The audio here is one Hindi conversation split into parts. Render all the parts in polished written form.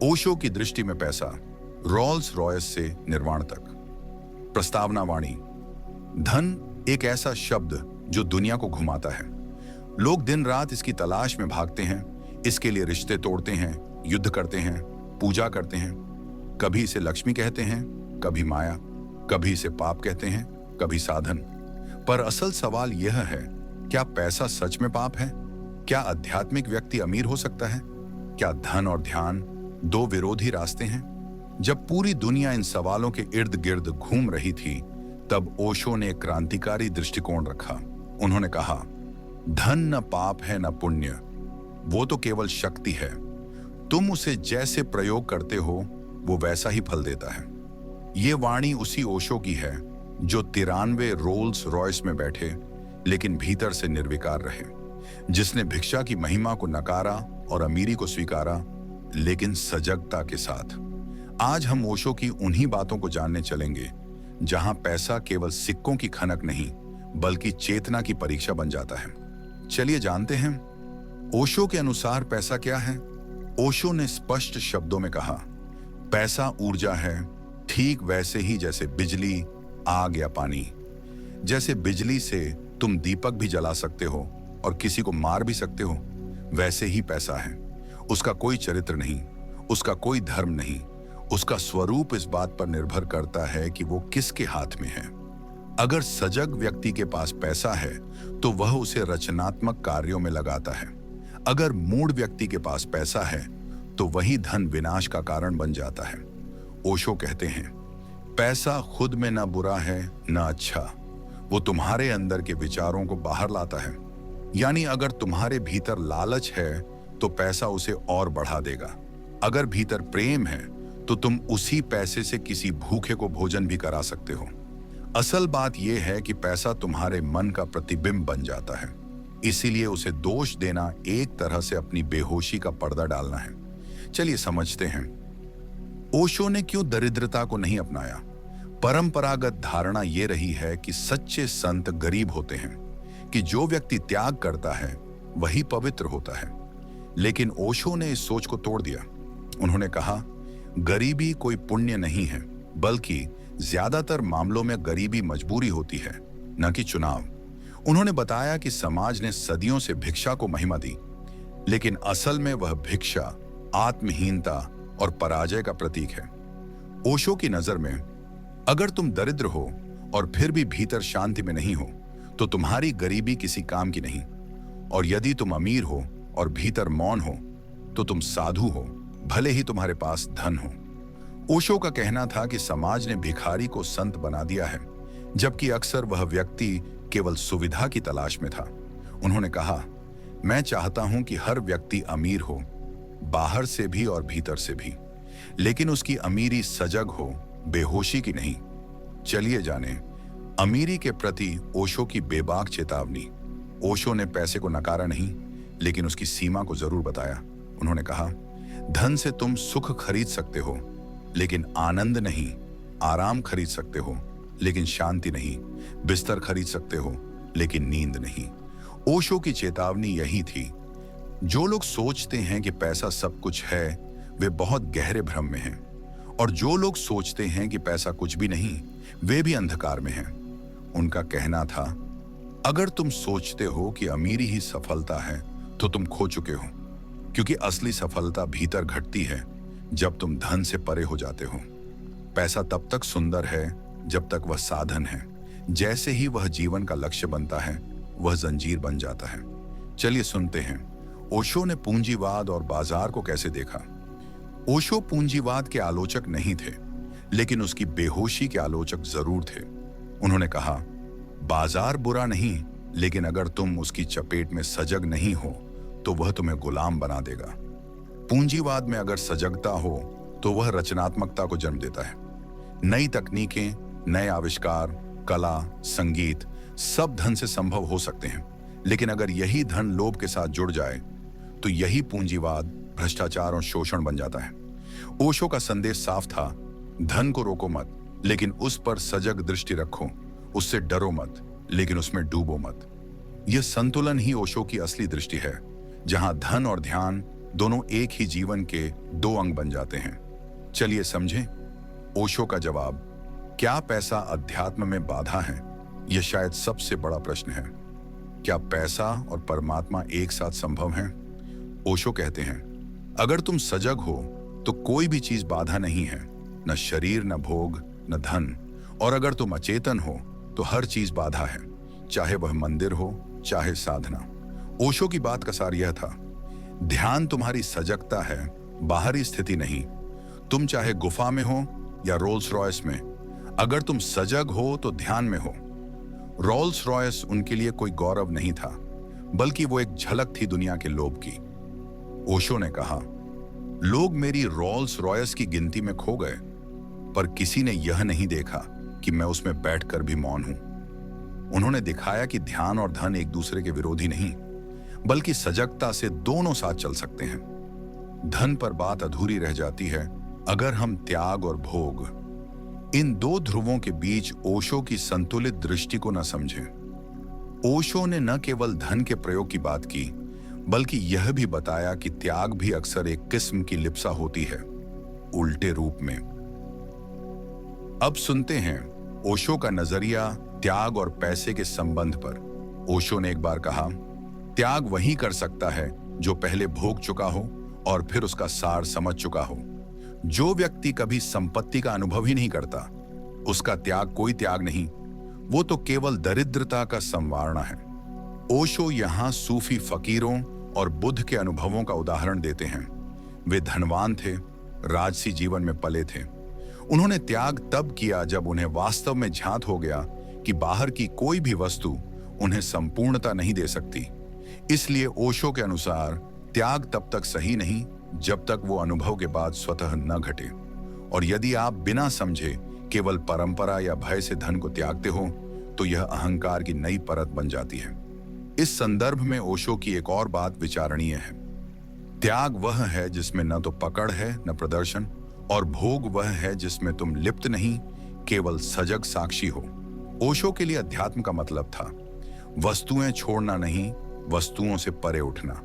ओशो की दृष्टि में पैसा रोल्स रॉयस से निर्वाण तक। प्रस्तावना वाणी। धन एक ऐसा शब्द जो दुनिया को घुमाता है। लोग दिन रात इसकी तलाश में भागते हैं, इसके लिए रिश्ते तोड़ते हैं, युद्ध करते हैं, पूजा करते हैं। कभी इसे लक्ष्मी कहते हैं, कभी माया, कभी इसे पाप कहते हैं, कभी साधन। पर असल सवाल यह है, क्या पैसा सच में पाप है? क्या आध्यात्मिक व्यक्ति अमीर हो सकता है? क्या धन और ध्यान दो विरोधी रास्ते हैं? जब पूरी दुनिया इन सवालों के इर्द गिर्द घूम रही थी, तब ओशो ने एक क्रांतिकारी दृष्टिकोण रखा। उन्होंने कहा, धन न पाप है न पुण्य, वो तो केवल शक्ति है। तुम उसे जैसे प्रयोग करते हो वो वैसा ही फल देता है। ये वाणी उसी ओशो की है जो 93 रोल्स रॉयस में बैठे लेकिन भीतर से निर्विकार रहे, जिसने भिक्षा की महिमा को नकारा और अमीरी को स्वीकारा, लेकिन सजगता के साथ। आज हम ओशो की उन्हीं बातों को जानने चलेंगे जहां पैसा केवल सिक्कों की खनक नहीं बल्कि चेतना की परीक्षा बन जाता है। चलिए जानते हैं ओशो के अनुसार पैसा क्या है। ओशो ने स्पष्ट शब्दों में कहा, पैसा ऊर्जा है, ठीक वैसे ही जैसे बिजली, आग या पानी। जैसे बिजली से तुम दीपक भी जला सकते हो और किसी को मार भी सकते हो, वैसे ही पैसा है। उसका कोई चरित्र नहीं, उसका कोई धर्म नहीं, उसका स्वरूप इस बात पर निर्भर करता है कि वो किसके हाथ में है। अगर सजग व्यक्ति के पास पैसा है तो वह उसे रचनात्मक कार्यों में लगाता है। अगर मूढ़ व्यक्ति के पास पैसा है तो वही धन विनाश का कारण बन जाता है। ओशो कहते हैं, पैसा खुद में न बुरा है न अच्छा, वो तुम्हारे अंदर के विचारों को बाहर लाता है। यानी अगर तुम्हारे भीतर लालच है तो पैसा उसे और बढ़ा देगा। अगर भीतर प्रेम है तो तुम उसी पैसे से किसी भूखे को भोजन भी करा सकते हो। असल बात यह है कि पैसा तुम्हारे मन का प्रतिबिंब बन जाता है, इसीलिए उसे दोष देना एक तरह से अपनी बेहोशी का पर्दा डालना है। चलिए समझते हैं ओशो ने क्यों दरिद्रता को नहीं अपनाया। परंपरागत धारणा यह रही है कि सच्चे संत गरीब होते हैं, कि जो व्यक्ति त्याग करता है वही पवित्र होता है। लेकिन ओशो ने इस सोच को तोड़ दिया। उन्होंने कहा, गरीबी कोई पुण्य नहीं है, बल्कि ज्यादातर मामलों में गरीबी मजबूरी होती है, न कि चुनाव। उन्होंने बताया कि समाज ने सदियों से भिक्षा को महिमा दी, लेकिन असल में वह भिक्षा आत्महीनता और पराजय का प्रतीक है। ओशो की नजर में अगर तुम दरिद्र हो और फिर भी भीतर शांति में नहीं हो तो तुम्हारी गरीबी किसी काम की नहीं, और यदि तुम अमीर हो और भीतर मौन हो तो तुम साधु हो, भले ही तुम्हारे पास धन हो। ओशो का कहना था कि समाज ने भिखारी को संत बना दिया है, जबकि अक्सर वह व्यक्ति केवल सुविधा की तलाश में था। उन्होंने कहा, मैं चाहता हूं कि हर व्यक्ति अमीर हो, बाहर से भी और भीतर से भी, लेकिन उसकी अमीरी सजग हो, बेहोशी की नहीं। चलिए जाने अमीरी के प्रति ओशो की बेबाक चेतावनी। ओशो ने पैसे को नकारा नहीं, लेकिन उसकी सीमा को जरूर बताया। उन्होंने कहा, धन से तुम सुख खरीद सकते हो, लेकिन आनंद नहीं। आराम खरीद सकते हो, लेकिन शांति नहीं। बिस्तर खरीद सकते हो, लेकिन नींद नहीं। ओशो की चेतावनी यही थी। जो लोग सोचते हैं कि पैसा सब कुछ है, वे बहुत गहरे भ्रम में हैं, और जो लोग सोचते हैं कि पैसा कुछ भी नहीं, वे भी अंधकार में हैं। उनका कहना था, अगर तुम सोचते हो कि अमीरी ही सफलता है तो तुम खो चुके हो, क्योंकि असली सफलता भीतर घटती है जब तुम धन से परे हो जाते हो। पैसा तब तक सुंदर है जब तक वह साधन है। जैसे ही वह जीवन का लक्ष्य बनता है, वह जंजीर बन जाता है। चलिए सुनते हैं ओशो ने पूंजीवाद और बाजार को कैसे देखा। ओशो पूंजीवाद के आलोचक नहीं थे, लेकिन उसकी बेहोशी के आलोचक जरूर थे। उन्होंने कहा, बाजार बुरा नहीं, लेकिन अगर तुम उसकी चपेट में सजग नहीं हो तो वह तुम्हें गुलाम बना देगा। पूंजीवाद में अगर सजगता हो तो वह रचनात्मकता को जन्म देता है। नई तकनीकें, नए आविष्कार, कला, संगीत सब धन से संभव हो सकते हैं, लेकिन अगर यही धन लोभ के साथ जुड़ जाए तो यही पूंजीवाद भ्रष्टाचार और शोषण बन जाता है। ओशो का संदेश साफ था, धन को रोको मत, लेकिन उस पर सजग दृष्टि रखो। उससे डरो मत, लेकिन उसमें डूबो मत। यह संतुलन ही ओशो की असली दृष्टि है, जहां धन और ध्यान दोनों एक ही जीवन के दो अंग बन जाते हैं। चलिए समझें ओशो का जवाब। क्या पैसा अध्यात्म में बाधा है? यह शायद सबसे बड़ा प्रश्न है। क्या पैसा और परमात्मा एक साथ संभव है? ओशो कहते हैं, अगर तुम सजग हो तो कोई भी चीज बाधा नहीं है, न शरीर, न भोग, न धन। और अगर तुम अचेतन हो तो हर चीज बाधा है, चाहे वह मंदिर हो, चाहे साधना। ओशो की बात का सार यह था, ध्यान तुम्हारी सजगता है, बाहरी स्थिति नहीं। तुम चाहे गुफा में हो या रोल्स रॉयस में, अगर तुम सजग हो तो ध्यान में हो। रोल्स रॉयस उनके लिए कोई गौरव नहीं था, बल्कि वो एक झलक थी दुनिया के लोभ की। ओशो ने कहा, लोग मेरी रोल्स रॉयस की गिनती में खो गए, पर किसी ने यह नहीं देखा कि मैं उसमें बैठकर भी मौन हूं। उन्होंने दिखाया कि ध्यान और धन एक दूसरे के विरोधी नहीं, बल्कि सजगता से दोनों साथ चल सकते हैं। धन पर बात अधूरी रह जाती है अगर हम त्याग और भोग, इन दो ध्रुवों के बीच ओशो की संतुलित दृष्टि को न समझें। ओशो ने न केवल धन के प्रयोग की बात की, बल्कि यह भी बताया कि त्याग भी अक्सर एक किस्म की लिप्सा होती है, उल्टे रूप में। अब सुनते हैं ओशो का नजरिया त्याग और पैसे के संबंध पर। ओशो ने एक बार कहा, त्याग वही कर सकता है जो पहले भोग चुका हो और फिर उसका सार समझ चुका हो। जो व्यक्ति कभी संपत्ति का अनुभव ही नहीं करता, उसका त्याग कोई त्याग नहीं, वो तो केवल दरिद्रता का संवारणा है। ओशो यहां सूफी फकीरों और बुद्ध के अनुभवों का उदाहरण देते हैं। वे धनवान थे, राजसी जीवन में पले थे। उन्होंने त्याग तब किया जब उन्हें वास्तव में झांत हो गया कि बाहर की कोई भी वस्तु उन्हें संपूर्णता नहीं दे सकती। इसलिए ओशो के अनुसार त्याग तब तक सही नहीं जब तक वो अनुभव के बाद स्वतः न घटे। और यदि आप बिना समझे केवल परंपरा या भय से धन को त्यागते हो, तो यह अहंकार की नई परत बन जाती है। इस संदर्भ में ओशो की एक और बात विचारणीय है। त्याग वह है जिसमें न तो पकड़ है न प्रदर्शन, और भोग वह है जिसमें तुम लिप्त नहीं, केवल सजग साक्षी हो। ओशो के लिए अध्यात्म का मतलब था वस्तुएं छोड़ना नहीं, वस्तुओं से परे उठना।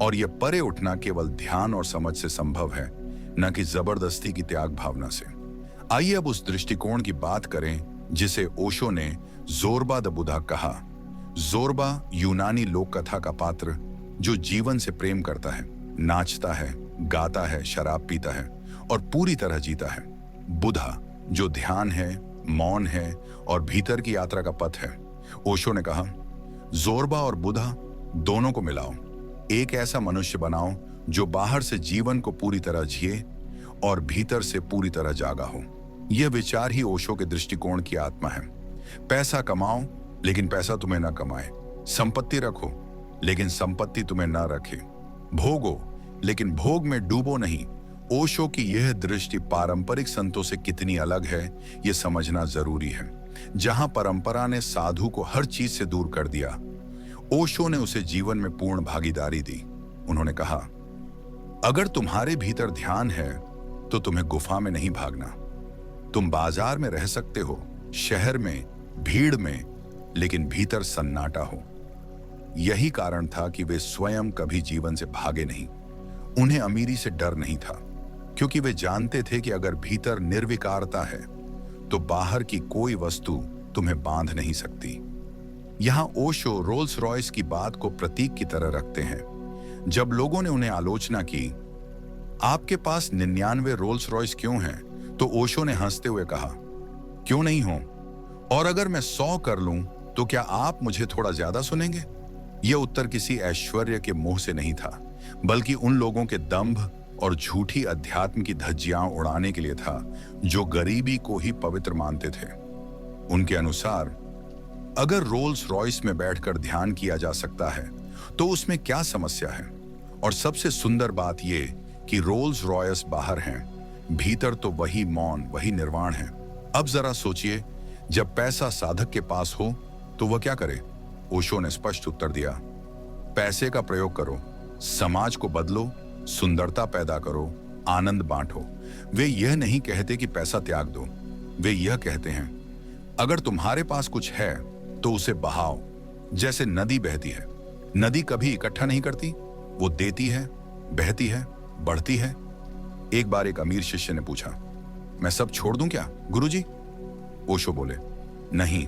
और यह परे उठना केवल ध्यान और समझ से संभव है, न कि जबरदस्ती की त्याग भावना से। आइए अब उस दृष्टिकोण की बात करें जिसे ओशो ने जोरबा द बुधा कहा। जोरबा यूनानी लोक कथा का पात्र जो जीवन से प्रेम करता है, नाचता है, गाता है, शराब पीता है और पूरी तरह जीता है। बुधा जो ध्यान है, मौन है और भीतर की यात्रा का पथ है। ओशो ने कहा, जोरबा और बुधा दोनों को मिलाओ, एक ऐसा मनुष्य बनाओ जो बाहर से जीवन को पूरी तरह जिए और भीतर से पूरी तरह जागा हो। यह विचार ही ओशो के दृष्टिकोण की आत्मा है। पैसा कमाओ लेकिन पैसा तुम्हें न कमाए, संपत्ति रखो लेकिन संपत्ति तुम्हें न रखे, भोगो लेकिन भोग में डूबो नहीं। ओशो की यह दृष्टि पारंपरिक संतों से कितनी अलग है, यह समझना जरूरी है। जहां परंपरा ने साधु को हर चीज से दूर कर दिया, ओशो ने उसे जीवन में पूर्ण भागीदारी दी। उन्होंने कहा, अगर तुम्हारे भीतर ध्यान है तो तुम्हें गुफा में नहीं भागना। तुम बाजार में रह सकते हो, शहर में, भीड़ में, लेकिन भीतर सन्नाटा हो। यही कारण था कि वे स्वयं कभी जीवन से भागे नहीं। उन्हें अमीरी से डर नहीं था, क्योंकि वे जानते थे कि अगर भीतर निर्विकारता है तो बाहर की कोई वस्तु तुम्हें बांध नहीं सकती। यहां ओशो रोल्स रॉयस की बात को प्रतीक की तरह रखते हैं। जब लोगों ने उन्हें आलोचना की, आपके पास 99 रोल्स रॉयस क्यों हैं, तो ओशो ने हंसते हुए कहा, क्यों नहीं हो, और अगर मैं 100 कर लूं तो क्या आप मुझे थोड़ा ज्यादा सुनेंगे? यह उत्तर किसी ऐश्वर्य के मोह से नहीं था, बल्कि उन लोगों के दंभ और झूठी अध्यात्म की धज्जियां उड़ाने के लिए था जो गरीबी को ही पवित्र मानते थे। उनके अनुसार अगर रोल्स रॉयस में बैठकर ध्यान किया जा सकता है तो उसमें क्या समस्या है? और सबसे सुंदर बात यह कि रोल्स रॉयस बाहर हैं, भीतर तो वही मौन, वही निर्वाण है। अब जरा सोचिए, जब पैसा साधक के पास हो तो वह क्या करे? ओशो ने स्पष्ट उत्तर दिया, पैसे का प्रयोग करो, समाज को बदलो, सुंदरता पैदा करो, आनंद बांटो। वे यह नहीं कहते कि पैसा त्याग दो, वे यह कहते हैं अगर तुम्हारे पास कुछ है तो उसे बहाओ। जैसे नदी बहती है, नदी कभी इकट्ठा नहीं करती, वो देती है, बहती है, बढ़ती है। एक बार एक अमीर शिष्य ने पूछा, मैं सब छोड़ दूं क्या गुरुजी? ओशो बोले, नहीं,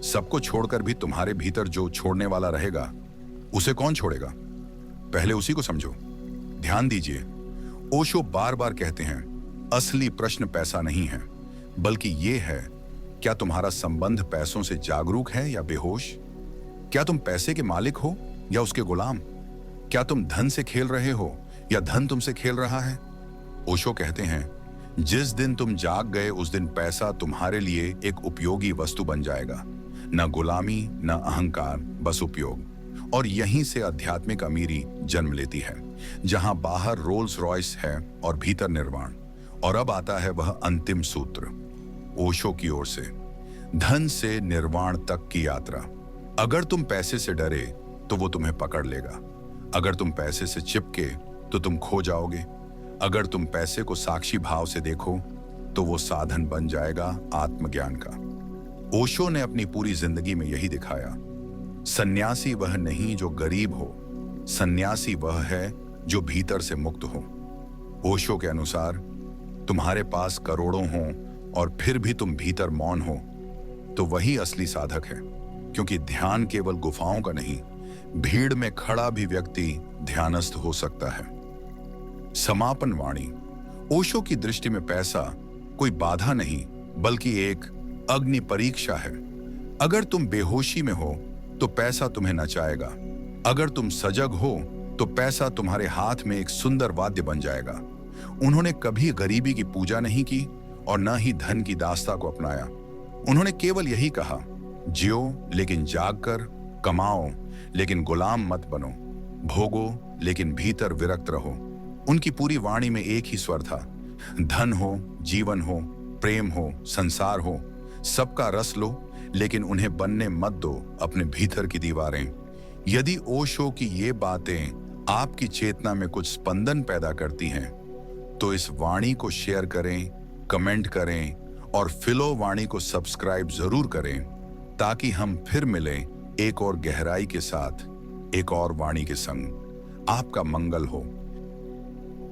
सबको छोड़कर भी तुम्हारे भीतर जो छोड़ने वाला रहेगा उसे कौन छोड़ेगा? पहले उसी को समझो। ध्यान दीजिए, ओशो बार बार कहते हैं, असली प्रश्न पैसा नहीं है, बल्कि ये है, क्या तुम्हारा संबंध पैसों से जागरूक है या बेहोश? क्या तुम पैसे के मालिक हो या उसके गुलाम? क्या तुम धन से खेल रहे हो या धन तुमसे खेल रहा है? ओशो कहते हैं, जिस दिन तुम जाग गए उस दिन पैसा तुम्हारे लिए एक उपयोगी वस्तु बन जाएगा, न गुलामी न अहंकार, बस उपयोग। और यहीं से आध्यात्मिक अमीरी जन्म लेती है, जहां बाहर रोल्स रॉयस है और भीतर निर्वाण। और अब आता है वह अंतिम सूत्र ओशो की ओर से, धन से निर्वाण तक की यात्रा। अगर तुम पैसे से डरे तो वो तुम्हें पकड़ लेगा। अगर तुम पैसे से चिपके तो तुम खो जाओगे। अगर तुम पैसे को साक्षी भाव से देखो तो वो साधन बन जाएगा आत्मज्ञान का। ओशो ने अपनी पूरी जिंदगी में यही दिखाया। सन्यासी वह नहीं जो गरीब हो, सन्यासी वह है जो भीतर से मुक्त हो। ओशो के अनुसार, तुम्हारे पास करोड़ों हों और फिर भी तुम भीतर मौन हो तो वही असली साधक है, क्योंकि ध्यान केवल गुफाओं का नहीं, भीड़ में खड़ा भी व्यक्ति ध्यानस्थ हो सकता है। समापन वाणी। ओशो की दृष्टि में पैसा कोई बाधा नहीं, बल्कि एक अग्नि परीक्षा है। अगर तुम बेहोशी में हो तो पैसा तुम्हें नचाएगा। अगर तुम सजग हो तो पैसा तुम्हारे हाथ में एक सुंदर वाद्य बन जाएगा। उन्होंने कभी गरीबी की पूजा नहीं की और न ही धन की दास्ता को अपनाया। उन्होंने केवल यही कहा, जियो लेकिन जाग कर, कमाओ लेकिन गुलाम मत बनो, भोगो लेकिन भीतर विरक्त रहो। उनकी पूरी वाणी में एक ही स्वर था, धन हो, जीवन हो, प्रेम हो, संसार हो, सबका रस लो, लेकिन उन्हें बनने मत दो अपने भीतर की दीवारें। यदि ओशो की ये बातें आपकी चेतना में कुछ स्पंदन पैदा करती हैं, तो इस वाणी को शेयर करें, कमेंट करें और फिलो वाणी को सब्सक्राइब जरूर करें, ताकि हम फिर मिलें एक और गहराई के साथ, एक और वाणी के संग। आपका मंगल हो।